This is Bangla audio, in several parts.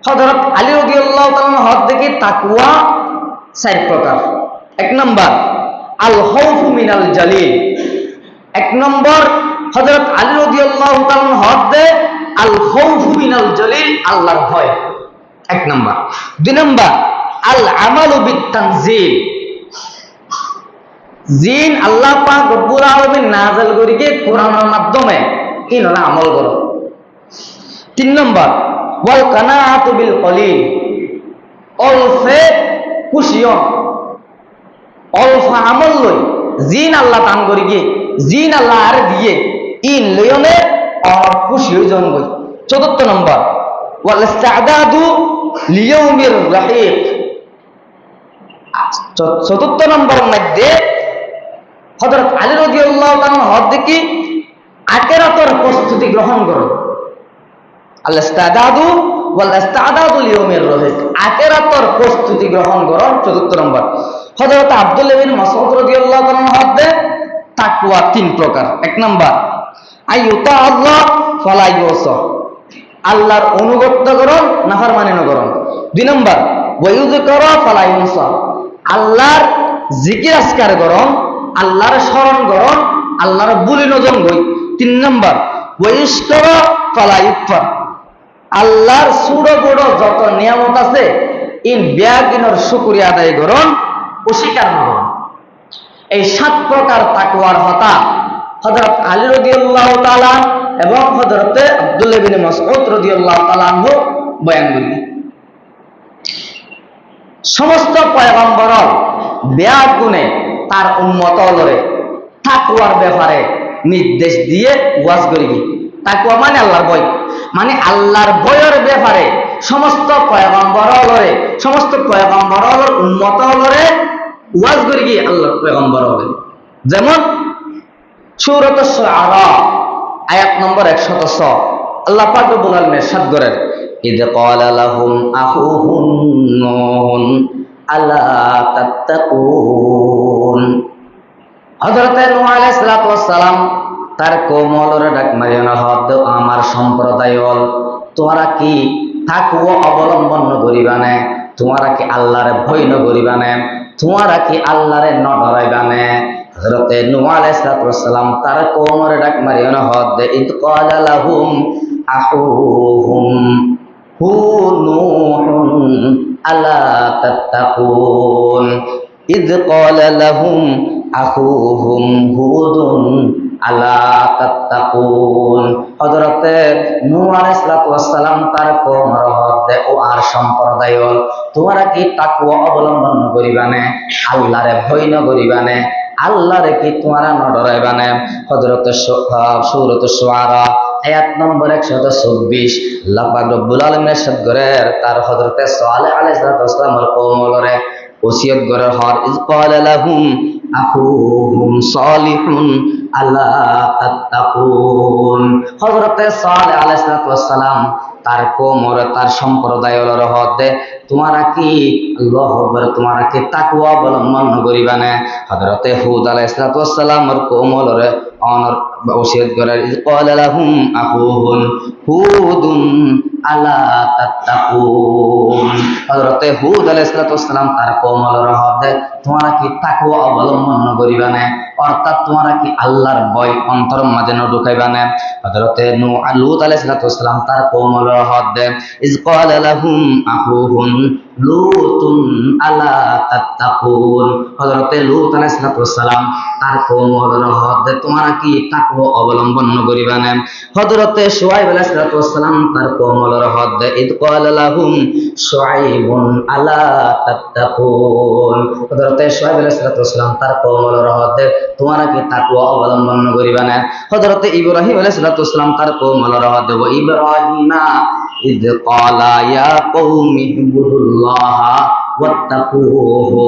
হযরত আলী রাদিয়াল্লাহু তাআলা হদ দেখি তাকওয়া 4 প্রকার। 1 নম্বর আল খাউফু মিনাল জালিল। 1 নম্বর হযরত আলী রাদিয়াল্লাহু তাআলা হদ দে আল খাউফু মিনাল জালিল, আল্লাহর ভয় 1 নম্বর। 2 নম্বর আল আমালু বিত তানজিল, জিন আল্লাহ পাক রব্বুল আলামিন নাযিল করিকে কোরআনের মাধ্যমে ইনরা আমল করো। 3 নম্বর ওয়াল কানাআতু বিল কলিল, অল্পে খুশিও, অল্প আমল লই জিন আল্লাহ দান করিকে, জিন আল্লাহ আর দিয়ে ইন লয়নে আর খুশি হই জন গই। 4 নম্বর ওয়াল ইস্তিআদাদু লিয়াউমির রাহিক। 4 নম্বর মধ্যে হযরত আলী রাদিয়াল্লাহু তাআলা হদ দেখি আখিরাতের প্রস্তুতি গ্রহণ করো। আল ইস্তিআদাদু ওয়াল ইস্তিআদাদু লিয়াউমির রাহিক, আখিরাতের প্রস্তুতি গ্রহণ করো। 4 নম্বর হযরত আব্দুল্লাহ বিন মাসউদ রাদিয়াল্লাহু তাআলা হদ দে তাকওয়া 3 প্রকার। 1 নম্বর আইয়ুতা আল্লাহ ফালা ইউসা, আল্লাহর অনুগত্য করুন নাফরমানি না করুন। 2 নম্বর ওয়ায়ুযকারা ফালা ইউনসা, আল্লাহর জিকির আজকার করুন, আল্লাহর স্মরণ করুন, আল্লাহর বুলি নজন গই। 3 নম্বর ওয়াইশকারা ফালা ইউকফার, আল্লাহর ছোট বড় যত নিয়ামত আছে ইন ব্যাগিনর শুকরিয়া আদায় করুন, অস্বীকার না করুন। এই 7 প্রকার তাকওয়ার কথা হযরত আলী রাদিয়াল্লাহু তাআলা এবং হযরত আব্দুল্লাহ বিন মাসউদ রাদিয়াল্লাহু তাআলা আনহু বয়ান করলেন। সমস্ত পয়গম্বর ব্যাগ গুণে তার উম্মতরে তাকওয়ার ব্যাপারে নির্দেশ দিয়ে ওয়াজ করিবি। তাকওয়া মানে আল্লাহর ভয়, মানে আল্লাহর ভয়ের ব্যাপারে সমস্ত পয়গম্বররে, সমস্ত পয়গম্বরর উম্মতরে ওয়াজ করিবি আল্লাহর পয়গম্বররে। যেমন সূরাত আশ-শুআরা আয়াত নম্বর 106 আল্লাহ পাক রব্বুল আলামিন ইরশাদ করেন ইদ ক্বালা লাহুম আখুহুম নূহ আলা তাত্তাকুন। হযরত নূহ আলাইহিস সালাতু ওয়াস সালাম তার কওমরে ডাক মারিয়া হদ আমার সম্প্রদায় হল তোমরা কি তাকওয়া অবলম্বন করিবানে, তোমরা কি আল্লাহর ভয় ন করিবানে, তোমরা কি আল্লাহরে ন ডরাইবানে। হযরত নূহ আলাইহিস সালাতু ওয়াস সালাম তার কওমরে ডাক মারিয়া হদ ইদ ক্বালা লাহুম আখুহুম নূহ আলা তাত্তাকুন, ইদ ক্বালা লাহুম আখুহুম হুদুন আলা তাত্তাকুন। হযরত নূহ আলাইহিস সালাতু ওয়াস সালাম তার কওমরে হদ ও আর সম্প্রদায় তোমরা কি তাকওয়া অবলম্বন করিবানে, আল্লাহরে ভয় ন করিবানে, আল্লাহরে কি তোমরা ন ডরাইবানে। হযরত সূরাত আশ-শুআরা আয়াত নম্বর 124 আল্লাহ পাক রব্বুল আলামিন ইরশাদ করেন তার হযরত সালেহ আলাইহিস সালামের কওমরে ওসিয়ত করে হর ইজ ক্বালা লাহুম আখুহুম সালিহুন আলা তাত্তাকুন। হযরত সালেহ আলাইহিস সালাম তার কওমরে তার সম্প্রদায়ের হদে তোমরা কি আল্লাহু আকবার তোমরা কি তাকওয়া অবলম্বন করিবানে। হযরত হুদ আলাইহিস সালামের কওমরে অনর ওসিয়ত করে ইজ ক্বালা লাহুম আখুহুম হুদুন আলা তাত্তাকুন। হযরত হুদ আলাইহিস সালাম তার কওমরে হদে তোমরা কি তাকওয়া অবলম্বন করিবানে, অর্থাৎ তোমরা কি আল্লাহর ভয় অন্তর মাঝে ন ঢুকাইবানে। হযরত লূত আলাইহিস সালাম তার কওমরে হদে ইজ ক্বালা লাহুম আখুহুম লূতুন আলা তাত্তাকুন। হযরত লূত আলাইহিস সালাম তার কওমরে হদে তোমরা কি তাকওয়া অবলম্বন করিবানে। হযরত শুআয়ব আলাইহিস সালাম তার কওমরে হদে ইদ ক্বালা লাহুম শুআইবুন আলা তাত্তাকুন। হযরত শুআয়ব আলাইহিস সালাম তার কওমরে হদে তোমরা কি তাকওয়া অবলম্বন করিবানে। হযরত ইব্রাহিম আলাইহিস সালাম তার কওমরে হদে ওয়া ইব্রাহিমা ইদ ক্বালা ইয়া কওমি ইবুদুল্লাহ ওয়াত্তাকুহু।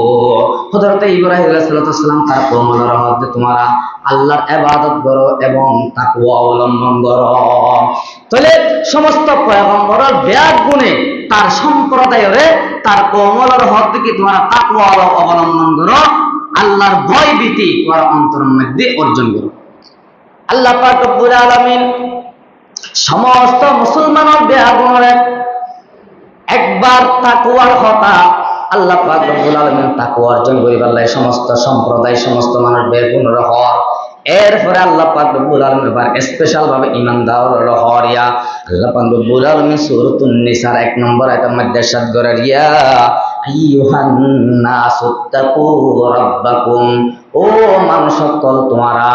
হযরত ইব্রাহিম আলাইহিস সালাম তার কওমরে হদে তোমরা আল্লাহর ইবাদত করো এবং তাকওয়া অবলম্বন করো। তাহলে সমস্ত পয়গম্বরের ব্যাগ গুণে তার সম্প্রদায়রে তার কওমর হদে কি তোমরা তাকওয়া অবলম্বন করো, আল্লাহর ভয় ভীতি তোমার অন্তরের মধ্যে অর্জন করো। আল্লাহ পাক রব্বুল আলামিন সমস্ত মুসলমানের ব্যাগুণরে একবার তাকওয়ার কথা আল্লাহ পাক রব্বুল আলামিন তাকওয়া অর্জন করিবার লাগে সমস্ত সম্প্রদায় সমস্ত মানুষ বেগুনর হর। এরপরে আল্লাহ পাক রব্বুল আলামিন এবার স্পেশাল ভাবে ঈমানদার হরিয়া আল্লাহ পাক রব্বুল আলামিন সূরাতুন নিসার 1 নম্বর আয়াতের মধ্যে ইরশাদ করে রিয়া আইয়ুহান নাসুত্তাকু রাব্বাকুম, ও মানুষ সকল তোমরা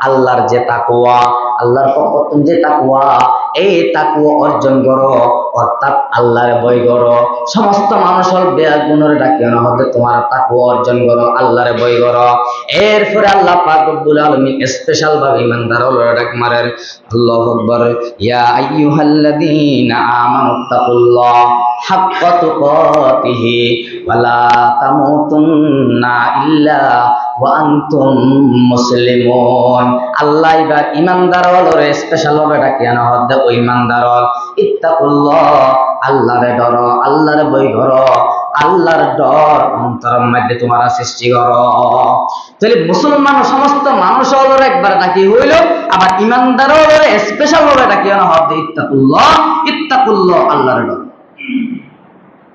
আল্লাহর যে তাকওয়া, আল্লাহর পক্ষ থেকে যে তাকওয়া, এই তাকওয়া অর্জন করো, অর্থাৎ আল্লাহর ভয় করো। সমস্ত মানুষের বেগুনের ডাকিও না হতে তোমরা তাকওয়া অর্জন করো, আল্লাহর ভয় করো। এরপরে আল্লাহ পাক রব্বুল আলামিন স্পেশাল ভাবে ঈমানদারদের ডাক মারেন, আল্লাহু আকবার, ইয়া আইয়ুহাল্লাযীনা আমানুত্তাকুল্লাহ হাক্কা তুকাতিহি ওয়া লা তামুতুন্না ইল্লা ওয়া আনতুম মুসলিমুন। আল্লাহ এবার ঈমানদারদের স্পেশাল ভাবে ডাকে না হতে ওই ঈমানদার ইত্তাকুল্লাহ, আল্লাহরে ডরো, আল্লাহরে ভয় করো, আল্লাহর ডর অন্তরের মধ্যে তোমরা সৃষ্টি করো। তাহলে মুসলমান সমস্ত মানুষ হলো একবার ডাকি হইল, আবার ঈমানদারদের স্পেশাল ভাবে ডাকি না হতে ইত্তাকুল্লাহ, ইত্তাকুল্লাহ, আল্লাহর ডর।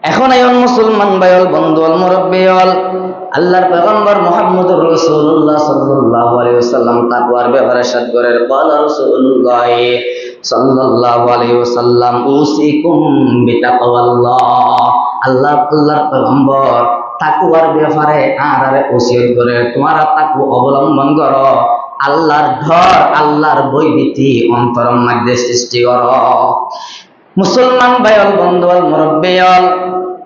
এখন আইন মুসলমান ভাইল বন্ধুল মুরব্বিল, আল্লাহর পয়গম্বর মুহাম্মদুর রাসূলুল্লাহ সাল্লাল্লাহু আলাইহি ওয়াসাল্লাম তাকওয়ার ব্যাপারে ইরশাদ করেন, ক্বালা রাসূলুল্লাহ সাল্লাল্লাহু আলাইহি ওয়াসাল্লাম উসিকুম বিতাকওয়াল্লাহ। আল্লাহর পয়গম্বর তাকওয়ার ব্যাপারে আরে ওসিয়ত করে তোমরা তাকওয়া অবলম্বন করো, আল্লাহর ডর, আল্লাহর ভয়ভীতি অন্তরের মধ্যে সৃষ্টি করো। মুসলমান ভাইল বন্ধুল মুরব্বিল,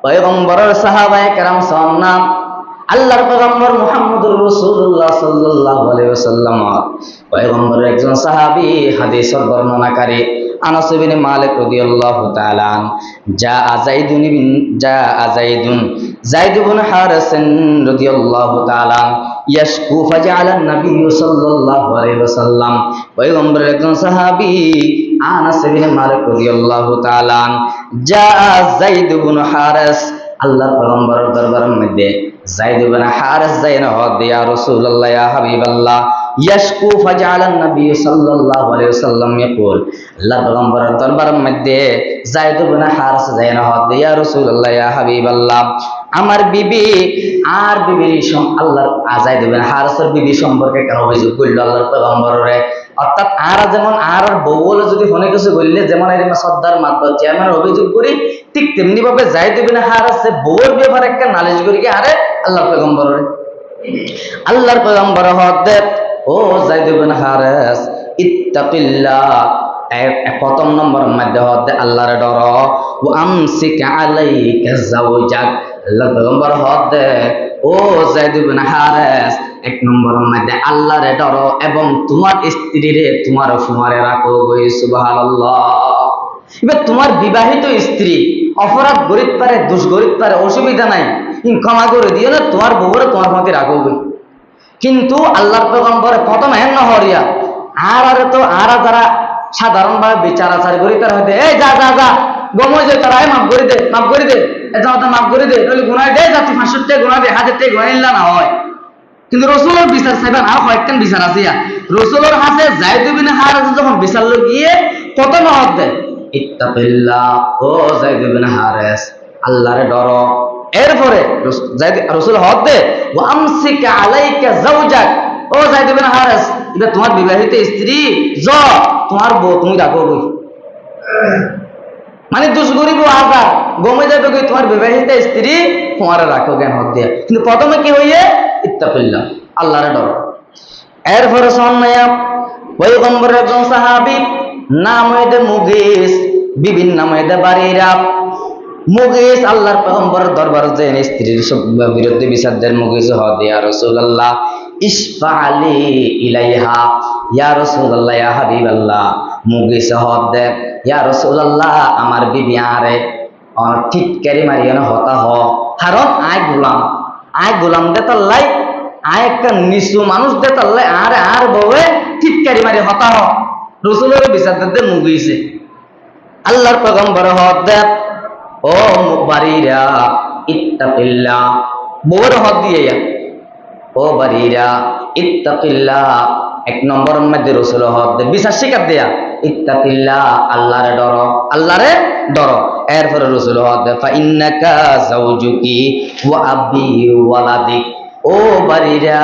পয়গম্বরের সাহাবায়ে কেরাম সাল্লাম আল্লাহর পয়গম্বর মুহাম্মদুর রাসূলুল্লাহ সাল্লাল্লাহু আলাইহি ওয়াসাল্লাম পয়গম্বরের একজন সাহাবী হাদিসের বর্ণনাকারী আনাস ইবনে মালিক রাদিয়াল্লাহু তাআলা আন যায়েদ ইবনে হারিস রাদিয়াল্লাহু তাআলা ইয়াশকু ফাজআলা নবী সাল্লাল্লাহু আলাইহি ওয়াসাল্লাম পয়গম্বরের একজন সাহাবী আনাস ইবনে মালিক রাদিয়াল্লাহু তাআলা আন যায়েদ ইবনে হারিস আল্লাহর পয়গম্বরের দরবারের মধ্যে যায়েদ ইবনে হারিস যায়না হদ ইয়া রাসূলুল্লাহ ইয়া হাবিবাল্লাহ ইয়াশকু ফাজআলা নবী সাল্লাল্লাহু আলাইহি ওয়াসাল্লাম ইয়াকুল, আল্লাহর পয়গম্বরের দরবারের মধ্যে যায়েদ ইবনে হারিস যায়না হদ ইয়া রাসূলুল্লাহ ইয়া হাবিবাল্লাহ, আমার বিবি আর বিবির আল্লাহর যায়েদ ইবনে হারিসের বিবি সম্পর্কে কেন অভিযোগ করল আল্লাহর পয়গম্বরে, অর্থাৎ আর যেমন আর বউ বলে যদি ফোনে কিছু বললে যেমন এরকম সর্দার মাত্র চেয়ারম্যানের অভিযোগ করি, ঠিক তেমনি ভাবে যায়েদ ইবনে হারিস বউর ব্যাপারে একটা নালিশ করি আরে আল্লাহর পয়গম্বর হদে, ও যায়েদ ইবনে হারিস ইত্তাকিল্লাহ, প্রথম নম্বর মধ্যে হদে আল্লাহর ডর, ও আমসিক আলাইকা যাওজাক, আল্লাহর পয়গম্বর হদে ও যায়েদ ইবনে হারিস এক নম্বরের মধ্যে আল্লাহর ডর এবং তোমার স্ত্রীরে তোমার ফুমারে রাখো। সুবহানাল্লাহ। এবার তোমার বিবাহিত স্ত্রী অপরাধ গরিত পারে, দোষ গরিত পারে, অসুবিধা নাই, ক্ষমা করে দিও না, তোমার বউরে তোমার মধ্যে রাখো। কিন্তু আল্লাহর পয়গম্বর প্রথম হেন হরিয়া আর আরে তো আর যারা সাধারণভাবে বিচার আচার করি তার হইতে এই যা যা যা গমই যে তারা মাফ করে দে, মাফ করে দে, এটা মাফ করে দে, তাহলে গুনাহ দে, যাতে 500 টাকা গুনাহ দে, 1000 টাকা গুনাহ ইল্লা না হয়। কিন্তু রাসূলের বিচার চাইবেন আর কয়েকটা বিচার আছে, রাসূলের হাতে যায়েদ ইবনে হারিস যখন বিচার গিয়ে প্রথম হদ দেয় ইত্তাকিল্লাহ, ও যায়েদ ইবনে হারিস আল্লাহরে ডরো। এরপরে রাসূল হদ দে ওয়া আমসিক আলাইকা যাওজাক, ও যায়েদ ইবনে হারিস এটা তোমার বিবাহিত স্ত্রী তোমার বউ তুমি রাখো। মানে দোষ গরিব আজাদ গমে যাবে তোমার বিবাহিত স্ত্রী তোমার রাখো জ্ঞান হদ দিয়া। কিন্তু প্রথমে কি হইয়ে ইত্তাকিল্লাহ, আল্লাহরে ডরো। এরপরে সন্নায়া পয়গম্বরের একজন সাহাবী নাম হইতে মুগিস, বিভিন্ন নাম হইতে বারিরা। মুগিস আল্লাহর পয়গম্বরের দরবার যে স্ত্রীর বিরুদ্ধে বিচার দেন, মুগিস হদ ইয়া রাসূলুল্লাহ ইশফাআলি ইলাইহা, ইয়া রাসূলুল্লাহ ইয়া হাবিবাল্লাহ, মুগিস হদ দে ইয়া রাসূলুল্লাহ আমার বিবি আরে ঠিক কারি মারিও না হতা হ, কারণ আয় গোলাম দে তাল্লাই, আয় একটা নিচু মানুষ দে তাল্লাই আরে আর বউয়ে ঠিক কারি মারি হতা হ। রাসূলের বিচার দিতে মুগিসে আল্লাহর পয়গম্বর হদ দে ও বারিরা ইত্তাকিল্লাহ, বউর হদ দিয়ে ও বারিরা ইত্তাকিল্লাহ, এক নম্বরের মধ্যে রসুল হদ বিশ্বাস শিকার দেয়া ইত্তাকিল্লাহ আল্লাহরে ডরো, আল্লাহরে ডরো। এরপরে রসুল হদ ফা ইন্নাকা যাওজুকি ওয়া আবি ওয়ালাদিক, ও বাড়িরা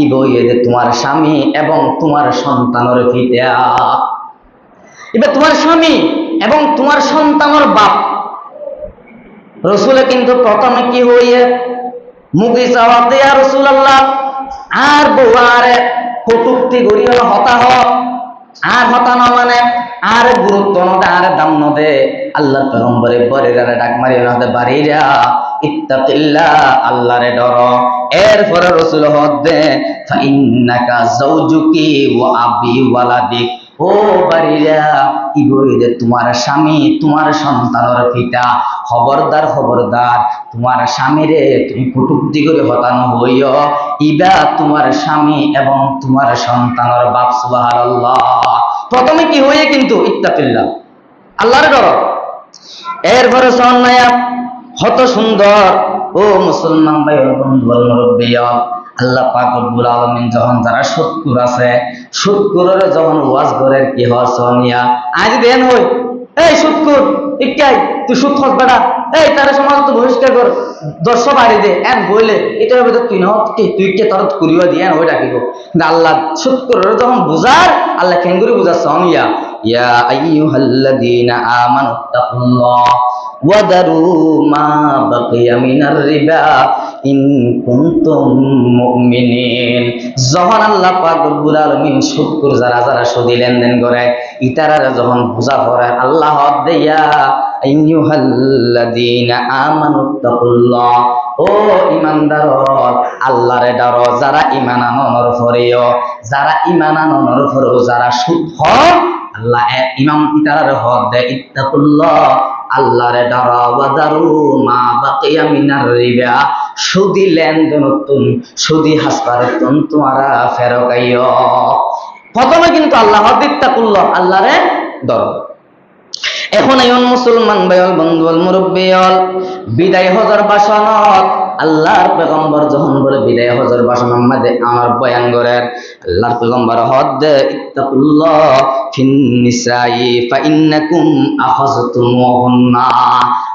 ইবইয়ে তোমার স্বামী এবং তোমার সন্তানের পিতা। এবার তোমার স্বামী এবং তোমার সন্তানের বাপ। রসুলে কিন্তু প্রথমে কি হইয়ে মুখে জবাব দেয়া রসুল আল্লাহ আর বউয়ারে কটুক্তি করি হলো হতাহ আর হতানো মানে আর গুরুত্ব নদে আর দাম নদে আল্লাহ পয়গম্বরে বরেরারে ডাক মারি নদে বাড়িরা ইত্তাকিল্লাহ আল্লাহরে ডরো। এরপরে রসুল হদে ফা ইন্নাকা যাওজুকি ওয়া আবি ওয়ালাদিক, ও বাড়িরা কি বইলে তোমার স্বামী তোমার সন্তানের পিতা। খবরদার খবরদার তোমার স্বামীরে তুমি কটুক্তি করে হতানো হইও, ইবা তোমার স্বামী এবং তোমার সন্তানের বাপ। সুবহানাল্লাহ। প্রথমে কি হইয়ে কিন্তু ইত্তাকিল্লাহ আল্লাহর ডরো। এরপরে সন্নায়া কত সুন্দর ও মুসলমান ভাই ও বন্ধু মুরব্বী, আল্লাহ পাক রব্বুল আলামিন যখন যারা শুকর আছে শুকরের যখন ওয়াজ করে কি হয় সোনিয়া আজ দেন হই এই শুকর ইকাই তুই সুদ খস বেটা এই তারা সমাজ তো বহিষ্কার কর 10 বাড়ি দে এন বইলে এটা হবে তো তুই না তুই কে তরত করিয়া দিয়ে ওই ডাকিব। কিন্তু আল্লাহ শুকরের যখন বুঝার আল্লাহ কেন করে বুঝার সোনিয়া ইয়া আইয়ুহাল্লাযীনা আমানুত্তাকুল্লাহ ওয়াদারু মা বাকিয়া মিনার রিবা ইন কুনতুম মুমিনিন। যখন আল্লাহ পাক রব্বুল আলামিন শুকর যারা যারা সুদি লেনদেন করে ইতারারে যখন বুঝা পড়ে আল্লাহ দেয়া আইয়ুহাল্লাযীনা আমানুত্তাকুল্লাহ, ও ঈমানদার আল্লাহরে ডরো। যারা ঈমান আননের পরেও যারা ঈমান আননের পরেও যারা সুদ হয় আল্লাহ ইমাম ইতারারে হদ দেয় ইত্তাকুল্লাহ আল্লাহরে ডরো। ওয়াদারু মা বাকিয়া মিনার রিবা, সুদি লেনদেনতুন সুদি হাসপারতুন তোমারা ফেরকাইও। প্রথমে কিন্তু আল্লাহ ইত্তাকুল্লাহ আল্লাহরে ডরো। এখন আইন মুসলমান ভাইল বন্ধুল মুরব্বিয়ল বিদায় হজর বাসনত আল্লাহর পয়গম্বর যখন বলে বিদায় হজর বাসনের মধ্যে আমার বয়ান করেন আল্লাহর পয়গম্বর হদ ইত্তাকুল্লাহ ফিন নিসাই ফা ইন্নাকুম আখাযতুমুহুন্না।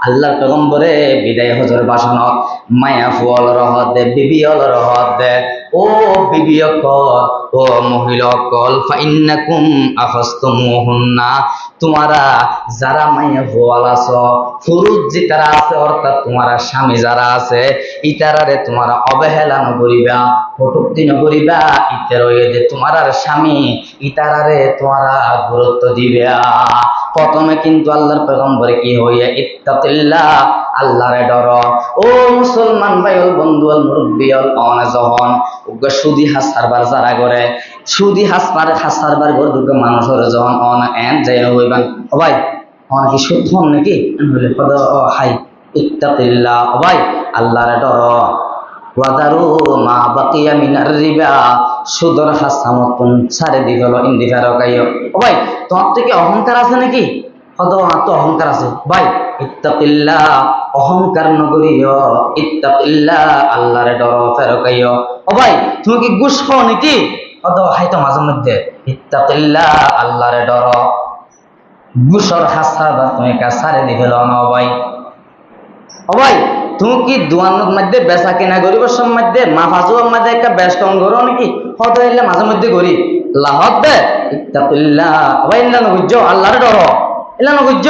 আল্লাহর পয়গম্বরে বিদায় হজর বাসনত মায়া ফুল রহদ বিবিয়ল রহদ, ও বিবিয়কল ও মহিলাকল ফা ইন্নাকুম আখাযতুমুহুন্না, তোমারা যারা মাইয়া ভোয়াল আছো ফুরুজ যেতারা আছে অর্থাৎ তোমার স্বামী যারা আছে ইতারারে তোমারা অবহেলা নকরিবা কটূক্তি নকরিবা। ইতার যে তোমার স্বামী ইতারারে তোমারা গুরুত্ব দিবা। প্রথমে কিন্তু আল্লাহর পয়গম্বরে কি হইয়া ইত্তাকিল্লাহ আল্লাহরে ডরো। ও মুসলমান ভাই ও বন্ধু ও মুরব্বী অন যখন সুদি হাসারবার যারা করে সুদি হাসারবার ঘর দুটো মানুষের যখন অন এন যাই হইবান ভাই কি সত্য হন নাকি বলে হাই ইত্তাকিল্লাহ ভাই আল্লাহরে ডরো। ওয়াদারু মা বাকিয়া মিনার রিবা, সুদর হাসামতুন ছাড়ে দি হলো ইন্দি ফেরকাইও। ভাই তোমার থেকে অহংকার আছে নাকি? হদ তো অহংকার আছে ভাই ইত্তাকিল্লাহ অহংকার নগরিও ইত্তাকিল্লাহ আল্লাহরে ডরো ফেরকাইও। ভাই তুমি কি ঘুষ খাও নাকি? হদ হাই তো মাঝে মধ্যে ইত্তাকিল্লাহ আল্লাহরে ডরো। ঘুষর হাসাবা তুমি কাছারে দি ফেলো না ভাই। ভাই তুমি কি দোয়ানোর মধ্যে বেচা কেনা গরিবের সব মধ্যে মাফাজুর মধ্যে একটা ব্যস্ত করো নাকি? হদ হইলে মাঝে মধ্যে করি লাহত দে ইত্তাকিল্লাহ ভাই ইল্লা নগুজ্জ আল্লাহরে ডরো ইল্লা নগুজ্জ।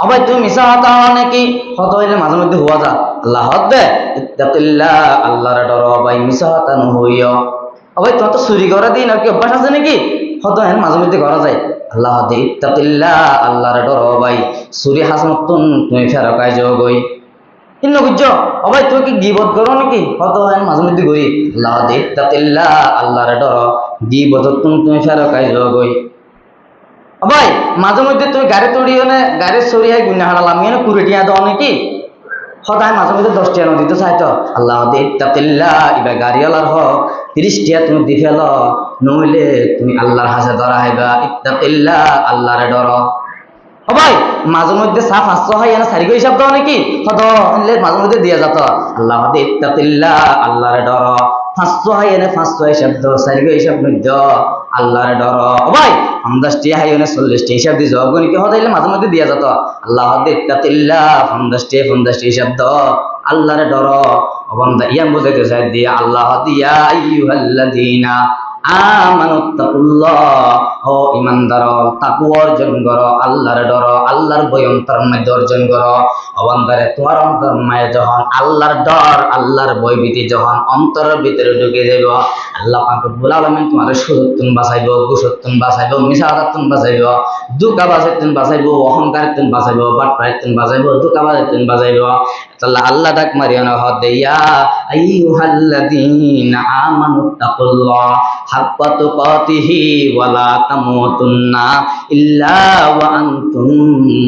ভাই তুমি মিশা হতা নাকি? হদ হইলে মাঝে মধ্যে হওয়া যা লাহত দে ইত্তাকিল্লাহ আল্লাহরে ডরো ভাই মিশা হতা নহইও। ভাই তোমার তো চুরি করে দিন আর কি অভ্যাস আছে নাকি? হদ হেন মাঝে মধ্যে করা যায় আল্লাহ দে ইত্তাকিল্লাহ আল্লাহরে ডরো ভাই চুরি হাসমতুন তুমি ফেরকাই যাও গই ইন্ন গুজ্জ। ভাই তুমি কি গীবত করো নাকি? হদ হেন মাঝে মধ্যে করি আল্লাহ দে ইত্তাকিল্লাহ আল্লাহরে ডরো গীবততুন তুমি ফেরকাই যাও গই। ভাই মাঝে মধ্যে তুমি গাড়ি তড়িও না গাড়ি সরিয়াই গুণা হারালাম এনে কুড়ি টিয়া দাও নাকি? সদায় মাঝে মধ্যে 10 টিয়া দিতে চাইতো আল্লাহ দে ইত্তাকিল্লাহ এবার গাড়িওয়ালার হক 30 টিয়া তুমি দি ফেল নইলে তুমি আল্লাহর হাসে ধরা হইবা ইত্তাকিল্লাহ আল্লাহরে ডরো। ভাই মাঝে মধ্যে চা 500 হয় এনে 4 হিসাব দাও নাকি? হদ মাঝে মধ্যে দিয়া যেত আল্লাহ দে ইত্তাকিল্লাহ আল্লাহরে ডরো। 500 হাই এনে 500 হিসাব দাও, 4 হিসাব নদ্য আল্লাহর ডর। ও ভাই 50 হাই এনে 40 হিসাব দি জগনি কি হদাইলে মাঝে মধ্যে দিয়া যেত আল্লাহ দিক্কাতিল্লাহ 50 হিসাব দাও আল্লাহর ডর। বান্দা ইয়ান বুঝাইতে চাই দিয়া আল্লাহ দিয়া আইয়ুহাল্লাযীনা আমানুত্তাকুল্লাহ, ও ঈমানদার তাকওয়া অর্জন করো, আল্লাহর ডর, আল্লাহর ভয় অন্তরের মধ্যে অর্জন করো। ও বান্দারে তোমার অন্তরের মধ্যে যখন আল্লাহর ডর আল্লাহর ভয় ভীতি যখন অন্তরের ভিতরে ঢুকে যাইব, আল্লাহ পাক রব্বুল আলামিন তোমার সুদতুন বাঁচাইব, গুসতুন বাঁচাইব, মিশাআতুন বাঁচাইব, দুঃখাবাজিতুন বাঁচাইব, অহংকারিতুন বাঁচাইব, বাটপারিতুন বাঁচাইব, দুঃখাবাজিতুন বাঁচাইব। আল্লাহ আল্লাহ ডাক মারিয়ানো হদে ইয়া আইয়ুহাল্লাযীনা আমানুত্তাকুল্লাহ হাক্কা তুকাতিহি ওয়া লা তামুতুন্না ইল্লা ওয়া আনতুম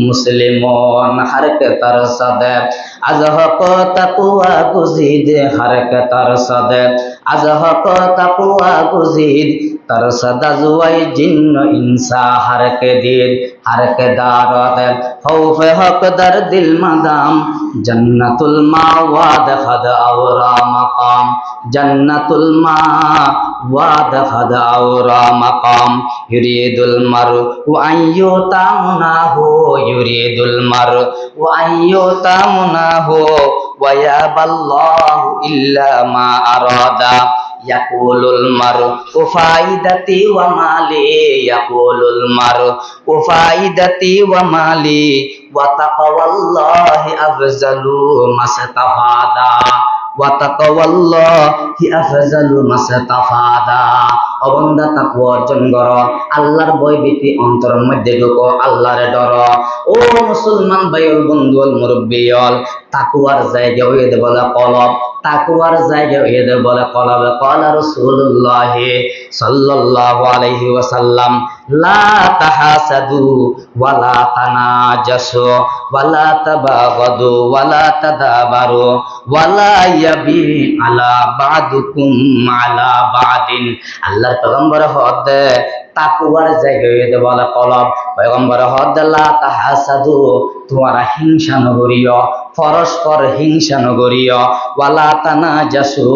মুসলিমুন। হারকাতার সাদে আজহাক তাকওয়া গুজিদ, হারকাতার সাদে আজহাক তাকওয়া গুজিদ, তার সাদা জুয়াই জিন্ন ইনসা হারকে দিন হারকে দারত খৌফে হক দর দিল মাদাম জন্নতুল মাওয়াদ খদ আওরা মাকাম, জন্নতুল মাওয়াদ খদ আওরা মাকাম। ইউরিদুল মারউ আইয়ুতা মুনাহু, ইউরিদুল মারউ আইয়ুতা মুনাহু ওয়া ইয়াবাল্লাহু ইল্লা মা আরাদা। ইয়াকুলুল মারউ ফাইদাতি ওয়া মালি, ইয়াকুলুল মারউ ফাইদাতি ওয়া মালি ওয়া তাকওয়াল্লাহি আফজালু মাসতাফাদা, ওয়া তাকওয়াল্লাহি আফজালু মাসতাফাদা। ও বান্দা তাকওয়া অর্জন করো, আল্লাহর ভয় ভীতি অন্তরের মধ্যে ঢুকো, আল্লাহর ডর। ও মুসলমান ভাইয়ের বন্ধু মুরব্বিয়ল, তাকওয়ার জায়গা হয়ে দে বলে কলব, তাকওয়ার জায়গা হয়ে দে বলে কলব। ক্বালা রাসূলুল্লাহ সাল্লাল্লাহু আলাইহি ওয়াসাল্লাম লা তাহাসাদু ওয়া লা তানাজাসু ওয়া লা তাবাগাদু ওয়া লা তাদাবারু ওয়া লা ইয়াবি আলা বাদুকুম আলা বাদিন। আল্লাহর পয়গম্বর হদে তাকওয়ার জায়গা হয়ে দে বলে কলব। পয়গম্বর হদে লা তাহাসাদু, তোমরা হিংসা নগরীয়, পরস্পর হিংসা নগরীয়, ওয়ালা তানাজাসু,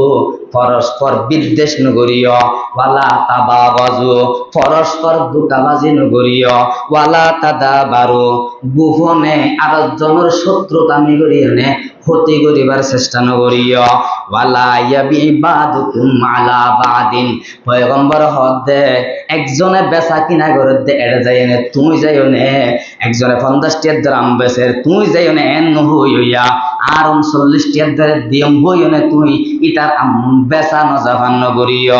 পরস্পর বিদ্বেষ নগরীয়, ওয়ালা তাবাগাজু, পরস্পর দুঃখাবাজি নগরীয়, ওয়ালা তাদাবারু, গোপনে আরেকজনের শত্রুতা নগরীয়নে ক্ষতি করিবার চেষ্টা নগরীয়, ওয়ালা ইয়াবি বাদুকুম আলা বাদিন। পয়গম্বর হদে একজনে বেচা কিনা করে দে এড়ে যাই নে তুই যাইও নে, একজনে 50 টাকার দাম বেচের তুই যাইও নে এন হইয়া আর 39 টাকার দিম হইও নে তুই ইতার বেচা নজাভান নগরীয়।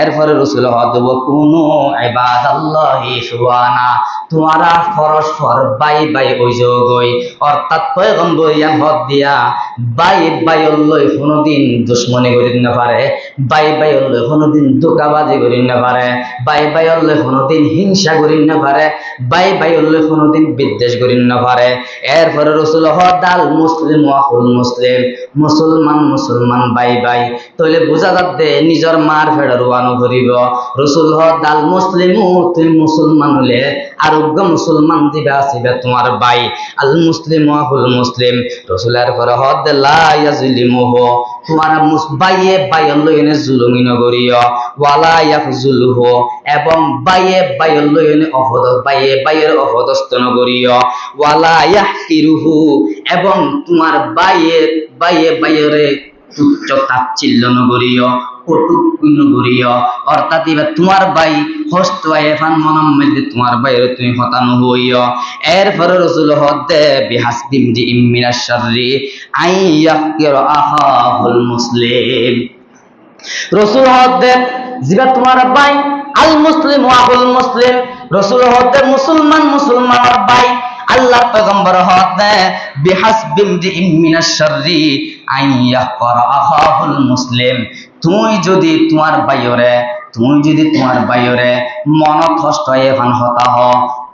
এরপরে রাসূল হদব কুনু ইবাদাল্লাহি সুবহানা, তোমারা পরস্পর বাই বাই ওইজগই, অর্থাৎ পয়গম্বর ইয়ান হদ দিয়া বাই বাই লই কোনদিন দুশমনি করিন না পারে, বাই বাই লই কোনদিন ধোঁকাবাজি করিন না পারে, বাই বাই লই কোনদিন হিংসা করিন না পারে, বাই বাই লই কোনদিন বিদ্বেষ করিন না পারে। এরপরে রাসূল হদাল মুসলিম ওয়াহুল মুসলিম, মুসলমান মুসলমান বাই বাই, তাহলে বুঝা যাচ্ছে নিজের মার ফেডার ওয়ানো করিব। রাসূল হদাল মুসলিম, তুই মুসলমান হলে আরোগ্য মুসলমান দিবা আসিবে তোমার বাই। আল মুসলিম ওয়াহুল মুসলিম, রাসূলের পরে হদ লা ইয়াজলিমুহু, তোমার বাইয়ে বাইয়ের লইনে জুলুমি নগরীয়, ওয়ালা ইয়াফজুলহু, এবং বাইয়ে বাইয়ের লইনে বাইয়ে বাইয়ের অপদস্থ নগরীয়, ওয়ালা ইয়াহকিরুহু, এবং তোমার বাইয়ে বাইয়ে বাইয়েরে তুচ্ছ তাচ্ছিল্য নগরীয়, কটুক্তি নগরীয়। অর্থাৎ এবার তোমার ভাই হস্ত এফান মনম মধ্যে তোমার বাইরে তুমি হতানো হইও। এরপরে রাসূল হদে বিহাসবিম জি মিনাশ শাররি আই ইয়াহকিরা আখাহুল মুসলিম, রাসূল হদে জিবা তোমার ভাই আল মুসলিম ওয়াহুল মুসলিম, রাসূল হদে মুসলমান মুসলমানের ভাই। আল্লাহ পয়গম্বর হদে বিহাসবিম জি মিনাশ শাররি আই ইয়াহকিরা আখাহুল মুসলিম, তুমি যদি তোমার বাইরে মনত কষ্ট এখন হতা হ,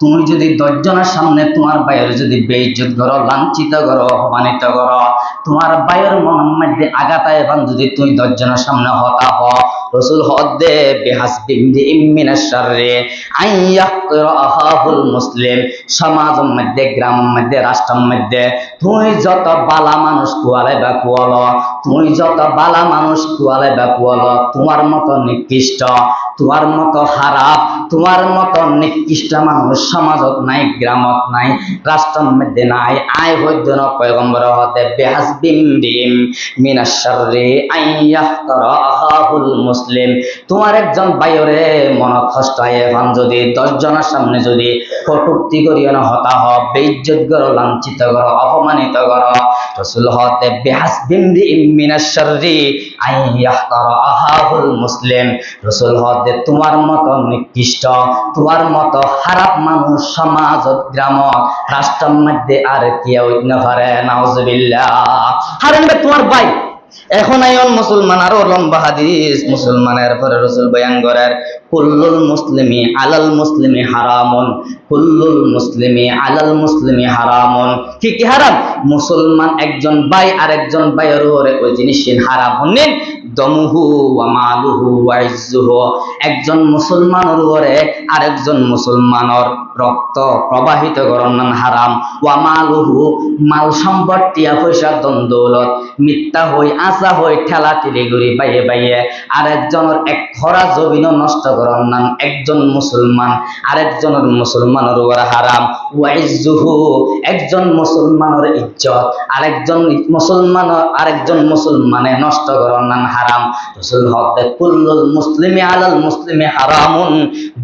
তুমি যদি 10 জনের সামনে তোমার বাইরে যদি বেইজ্জত করো, লাঞ্ছিত করো, অপমানিত করো, তোমার বাইরের মনের মধ্যে আঘাত এখন যদি তুমি 10 জনের সামনে হতা হ, রাসূল হদে বিহাসবিম মিনাশ শাররি আন ইয়াহকিরা আখাহুল মুসলিম। সমাজের মধ্যে, গ্রামের মধ্যে, রাষ্ট্রের মধ্যে তুই যত বালা মানুষ কুয়ালাইবা কুয়াল, তুই যত বালা মানুষ কুয়ালাইবা কুয়াল, তোমার মতো নিকৃষ্ট, তোমার মতো খারাপ, তোমার মতো নিকৃষ্ট মানুষ সমাজত নাই, গ্রামত নাই, রাষ্ট্রের মধ্যে নাই। আয় হইদ ন পয়গম্বর হতে বিহাসবিম মিনাশ শাররি আন ইয়াহকিরা আখাহুল মুসলিম। তোমার একজন বাইরে মন কষ্ট হয়, এখন যদি 10 জনের সামনে যদি কটূক্তি করিও না, হতাহ, বেইজ্জত করো, লাঞ্ছিত করো, অপমানিত করো, রাসূল হতে বিহাসবিম মিনাশ শাররি আন ইয়াহকিরা আখাহুল মুসলিম। রাসূল হতে তোমার মতো নিকৃষ্ট, তোমার মতো খারাপ মানুষ সমাজত, গ্রামত, রাষ্ট্রের মধ্যে আর কেউ না পারে। নাউজুবিল্লাহ। হারেন তোমার ভাই এখন আইন মুসলমান, আরো লম্বা হাদিস মুসলমানের পরে রাসূল বয়ান করেন, কুল্লুল মুসলিমি আলাল মুসলিমি হারামুন, কুল্লুল মুসলিমি আলাল মুসলিমি হারামুন। কি কি হারাম? মুসলমান একজন ভাই আরেকজন ভাইয়ের উপরে ওই জিনিস হারাম। হলেন দমুহু ওয়া মালুহু ওয়া ইজ্জুহু। একজন মুসলমানের উপরে আরেকজন মুসলমানের রক্ত প্রবাহিত করার হারাম। ওয়া মালুহু, মাল সম্পদ, টিয়া পয়সা, ধন দৌলত মিথ্যা হই, আশা হই, ঠেলা ঠেলি করি বাইয়ে বাইয়ে আরেকজনের এক খরা জমিন নষ্ট করার নাম একজন মুসলমান আরেকজনের মুসলমানের উপর হারাম। ওয়া ইজ্জুহু, একজন মুসলমানের ইজ্জত আরেকজন মুসলমানে নষ্ট করার নাম হারাম। রাসূল হতে কুল্লুল মুসলিমি আলাল মুসলিমি হারামুন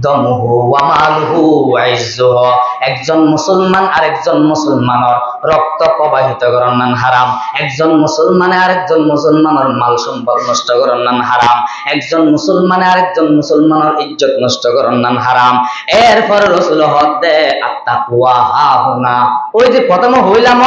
দমুহু ওয়া মালুহু ওয়া ইজ্জুহু। একজন মুসলমান আরেকজন মুসলমানের রক্ত প্রবাহিত করার নাম হারাম। একজন মুসলমানে আরেকজন মুসলমানের মাল সম্পদ নষ্ট করার নাম হারাম। একজন মুসলমানে আরেকজন মুসলমানের ইজ্জত নষ্ট করার নাম হারাম। এরপর রাসূল হদে আত্তাকওয়া হাহুনা। ওই যে প্রথমে হইলাম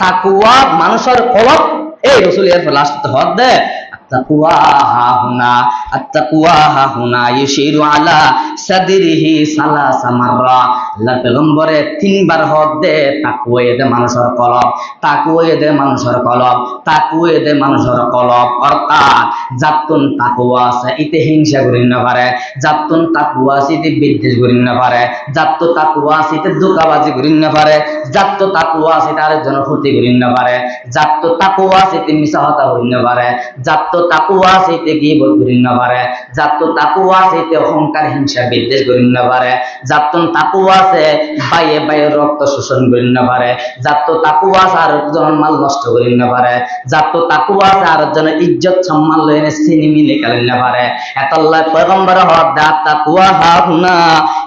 তাকওয়া মানুষের কলব, এই রাসূল এর লাস্ট হদে আত্তাকওয়া হাহুনা, আত্তাকওয়া হাহুনা ইউশিরু আলা সাদরিহি সালাসা মাররা। আল্লাহর পয়গম্বরে 3 বার হদে তাকওয়া এদে মানুষের কলব, তাকওয়া এদে মানুষের কলব, তাকওয়া এদে মানুষের কলব। অর্থাৎ যাতুন তাকওয়া আছে ইতে হিংসা করিন না পারে, যাতুন তাকওয়া আছে ইতে বিদ্বেষ করিন না পারে, যাত্তু তাকওয়া আছে ইতে ধোঁকাবাজি করিন না পারে, যাত্তু তাকওয়া আছে ইতে আরেকজনের ক্ষতি করিন না পারে, যাত্তু তাকওয়া আছে ইতে মিছা কথা করিন না পারে, যাত্তু তাকওয়া আছে ইতে গীবত করিন না পারে, যাত্তু তাকওয়া আছে ইতে অহংকার, হিংসা, বিদ্বেষ করিন না পারে, যাতুন তাকওয়া আছে বাইয়ে বাইয়ে রক্ত শোষণ করিন না পারে, যাত্তু তাকওয়া আছে আরেকজনের মাল নষ্ট করিন না পারে, যাত্তু তাকওয়া আছে আরেকজনের ইজ্জত সম্মান লইনে সিনিমিনি কালিন না পারে। এত আল্লাহ পয়গম্বর হদে তাকওয়া হাহুনা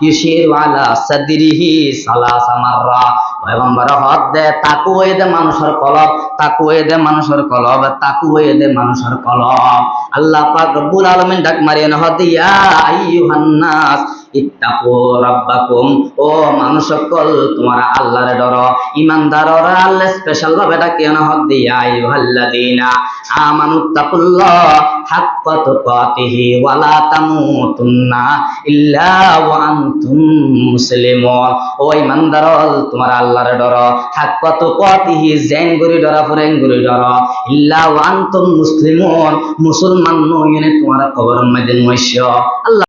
ইউশিরু আলা সাদরিহি সালাসা মাররা। পয়গম্বর হদে তাকওয়া এদে মানুষের কলব, তাকওয়া এদে মানুষের কলব, তাকওয়া এদে মানুষের কলব। আল্লাহ পাক রব্বুল আলামিন ডাক মারিয়েন হদে ইয়া আইয়ুহান নাস ইত্তাকু রাব্বাকুম। ও মানুষ সকল তোমরা আল্লাহরে ডরো। ইমানদাররা আল্লাহ স্পেশাল ভাবে ডাকিয়ে না হদে ইয়া আইয়ুহাল্লাযীনা আমানুত্তাকুল্লাহ হাক্কা তুকাতিহি ওয়া লা তামুতুন্না ইল্লা ওয়া আনতুম মুসলিমুন। ও ইমানদারল তোমরা আল্লাহরে ডরো, হাক্কা তুকাতিহি জেন গরি ডরা, ফরেন গরি ডরা, ইল্লা ওয়া আনতুম মুসলিমুন, মুসলমান নইনে তোমরা কবরের মধ্যে নইছো। আল্লাহ